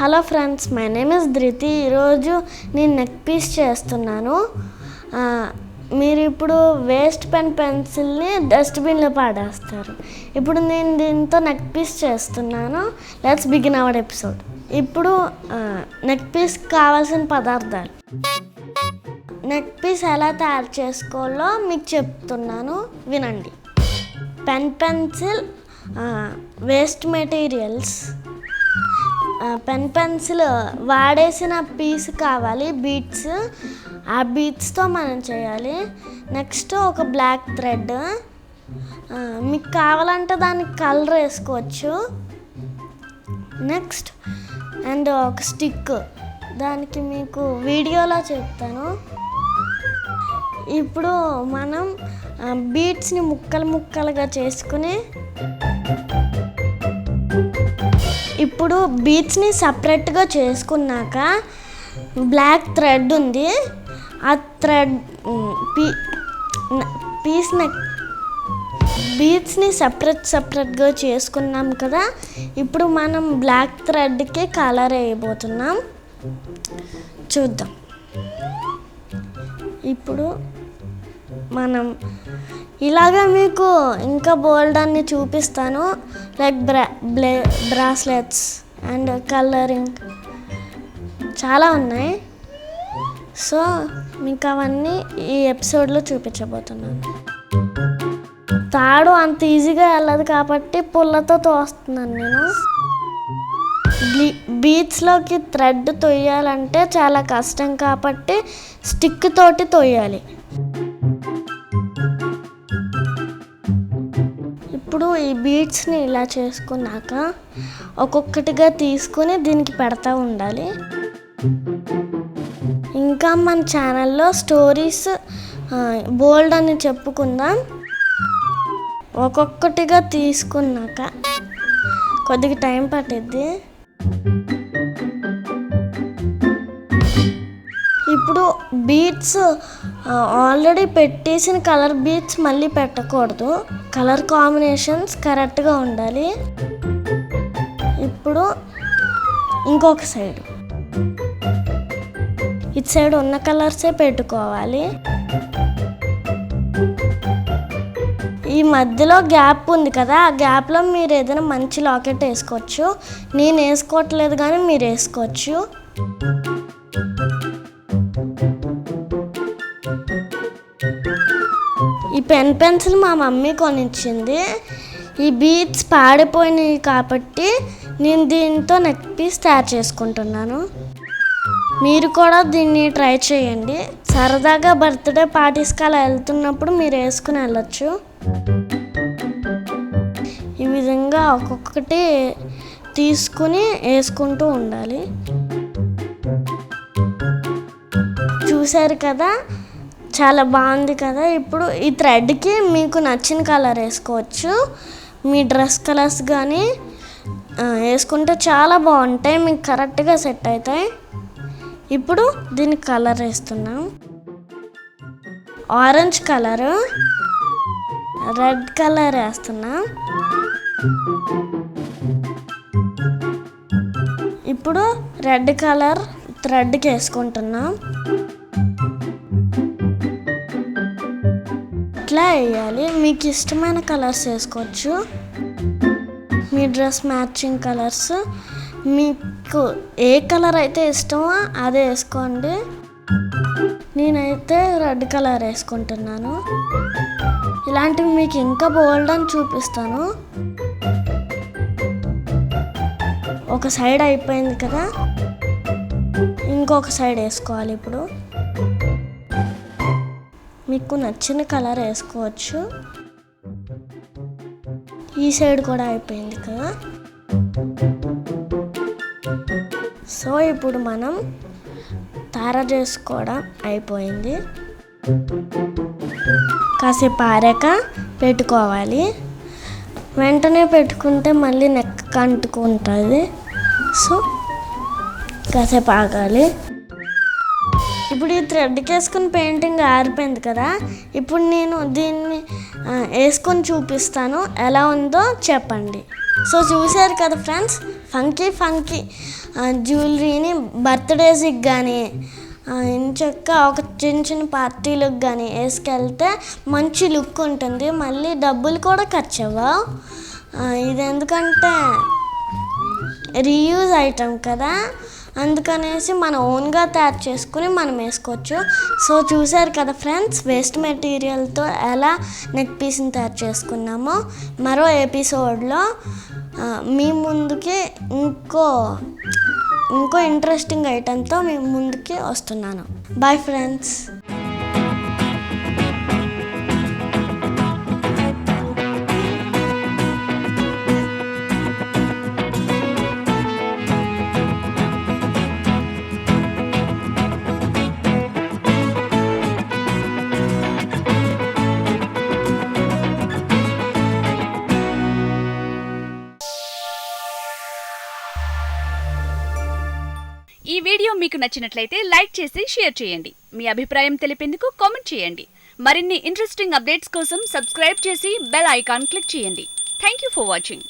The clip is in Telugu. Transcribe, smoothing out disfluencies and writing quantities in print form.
Hello friends, my name is ధృతి. ఈరోజు నేను నెక్ పీస్ చేస్తున్నాను. మీరు ఇప్పుడు వేస్ట్ పెన్సిల్ని డస్ట్బిన్లో పాడేస్తారు. ఇప్పుడు నేను దీంతో నెక్ పీస్ చేస్తున్నాను. Let's begin our episode. ఇప్పుడు నెక్ పీస్ కావాల్సిన పదార్థాలు. నెక్ పీస్ ఎలా తయారు చేసుకోవాలో మీకు చెప్తున్నాను, వినండి. పెన్సిల్, వేస్ట్ మెటీరియల్స్, పెన్సిల్ వాడేసిన పీస్ కావాలి, బీడ్స్. ఆ బీడ్స్తో మనం చేయాలి. నెక్స్ట్ ఒక బ్లాక్ థ్రెడ్, మీకు కావాలంటే దానికి కలర్ వేసుకోవచ్చు. నెక్స్ట్ అండ్ ఒక స్టిక్, దానికి మీకు వీడియోలో చెప్తాను. ఇప్పుడు మనం బీడ్స్ని ముక్కలుగా చేసుకుని, ఇప్పుడు బీడ్స్ని సపరేట్గా చేసుకున్నాక బ్లాక్ థ్రెడ్ ఉంది, ఆ థ్రెడ్ బీడ్స్ని సపరేట్గా చేసుకున్నాం కదా. ఇప్పుడు మనం బ్లాక్ థ్రెడ్కి కలర్ వేయబోతున్నాం, చూద్దాం. ఇప్పుడు మనం ఇలాగా మీకు ఇంకా బోల్డ్ అన్ని చూపిస్తాను, లైక్ బ్రాస్లెట్స్ అండ్ కలరింగ్ చాలా ఉన్నాయి. సో మీకు అవన్నీ ఈ ఎపిసోడ్లో చూపించబోతున్నాను. తాడు అంత ఈజీగా వెళ్ళదు కాబట్టి పుల్లతో తోస్తున్నాను నేను. బీడ్స్లోకి థ్రెడ్ తొయ్యాలంటే చాలా కష్టం కాబట్టి స్టిక్ తోటి తొయ్యాలి. ఇప్పుడు ఈ బీడ్స్ని ఇలా చేసుకున్నాక ఒక్కొక్కటిగా తీసుకుని దీనికి పెడతా ఉండాలి. ఇంకా మన ఛానల్లో స్టోరీస్ బోల్డ్ అని చెప్పుకుందాం. ఒక్కొక్కటిగా తీసుకున్నాక కొద్దిగా టైం పట్టిద్ది. ఇప్పుడు బీడ్స్ ఆల్రెడీ పెట్టేసిన కలర్ బీడ్స్ మళ్ళీ పెట్టకూడదు, కలర్ కాంబినేషన్స్ కరెక్ట్గా ఉండాలి. ఇప్పుడు ఇంకొక సైడ్, ఇటు సైడ్ ఉన్న కలర్సే పెట్టుకోవాలి. ఈ మధ్యలో గ్యాప్ ఉంది కదా, ఆ గ్యాప్లో మీరు ఏదైనా మంచి లాకెట్ వేసుకోవచ్చు. నేను వేసుకోవట్లేదు కానీ మీరు వేసుకోవచ్చు. ఈ పెన్సిల్ మా మమ్మీ కొనిచ్చింది. ఈ బీడ్స్ పాడిపోయినాయి కాబట్టి నేను దీంతో నెక్ పీస్ తయారు చేసుకుంటున్నాను. మీరు కూడా దీన్ని ట్రై చేయండి. సరదాగా బర్త్డే పార్టీస్కి అలా వెళ్తున్నప్పుడు మీరు వేసుకుని వెళ్ళచ్చు. ఈ విధంగా ఒక్కొక్కటి తీసుకుని వేసుకుంటూ ఉండాలి. చూశారు కదా, చాలా బాగుంది కదా. ఇప్పుడు ఈ థ్రెడ్కి మీకు నచ్చిన కలర్ వేసుకోవచ్చు. మీ డ్రెస్ కలర్స్ కానీ వేసుకుంటే చాలా బాగుంటాయి, మీకు కరెక్ట్గా సెట్ అవుతాయి. ఇప్పుడు దీనికి కలర్ వేస్తున్నాం. ఆరెంజ్ కలరు, రెడ్ కలర్ వేస్తున్నాం. ఇప్పుడు రెడ్ కలర్ థ్రెడ్కి వేసుకుంటున్నాం. ఇట్లా వేయాలి. మీకు ఇష్టమైన కలర్స్ వేసుకోవచ్చు, మీ డ్రెస్ మ్యాచింగ్ కలర్స్. మీకు ఏ కలర్ అయితే ఇష్టమో అదే వేసుకోండి. నేనైతే రెడ్ కలర్ వేసుకుంటున్నాను. ఇలాంటివి మీకు ఇంకా బోల్డ్ అని చూపిస్తాను. ఒక సైడ్ అయిపోయింది కదా, ఇంకొక సైడ్ వేసుకోవాలి. ఇప్పుడు మీకు నచ్చిన కలర్ వేసుకోవచ్చు. ఈ సైడ్ కూడా అయిపోయింది కదా. సో ఇప్పుడు మనం తయారు చేసుకోవడం అయిపోయింది. కాసేపు ఆరాక పెట్టుకోవాలి. వెంటనే పెట్టుకుంటే మళ్ళీ నెక్ అంటుకుంటుంది. సో కాసేపు ఆగాలి. ఇప్పుడు ఈ థ్రెడ్కి వేసుకుని పెయింటింగ్ ఆరిపోయింది కదా. ఇప్పుడు నేను దీన్ని వేసుకొని చూపిస్తాను, ఎలా ఉందో చెప్పండి. సో చూశారు కదా ఫ్రెండ్స్, ఫంకీ జ్యువెలరీని బర్త్డేస్కి కానీ ఇంచక్క ఒక చిన్న చిన్న పార్టీలకు కానీ వేసుకెళ్తే మంచి లుక్ ఉంటుంది, మళ్ళీ డబ్బులు కూడా ఖర్చు అవ్వవు. ఇది ఎందుకంటే రీయూజ్ ఐటమ్ కదా, అందుకనేసి మనం ఓన్గా తయారు చేసుకుని మనం వేసుకోవచ్చు. సో చూసారు కదా ఫ్రెండ్స్, వేస్ట్ మెటీరియల్తో ఎలా నెక్ పీస్ని తయారు చేసుకున్నామో. మరో ఎపిసోడ్లో మీ ముందుకి ఇంకో ఇంట్రెస్టింగ్ ఐటెంతో మీ ముందుకి వస్తున్నాను. Bye friends. ఈ వీడియో మీకు నచ్చినట్లయితే లైక్ చేసి షేర్ చేయండి. మీ అభిప్రాయం తెలిపేందుకు కామెంట్ చేయండి. మరిన్ని ఇంట్రెస్టింగ్ అప్డేట్స్ కోసం సబ్స్క్రైబ్ చేసి బెల్ ఐకాన్ క్లిక్ చేయండి. Thank you for watching.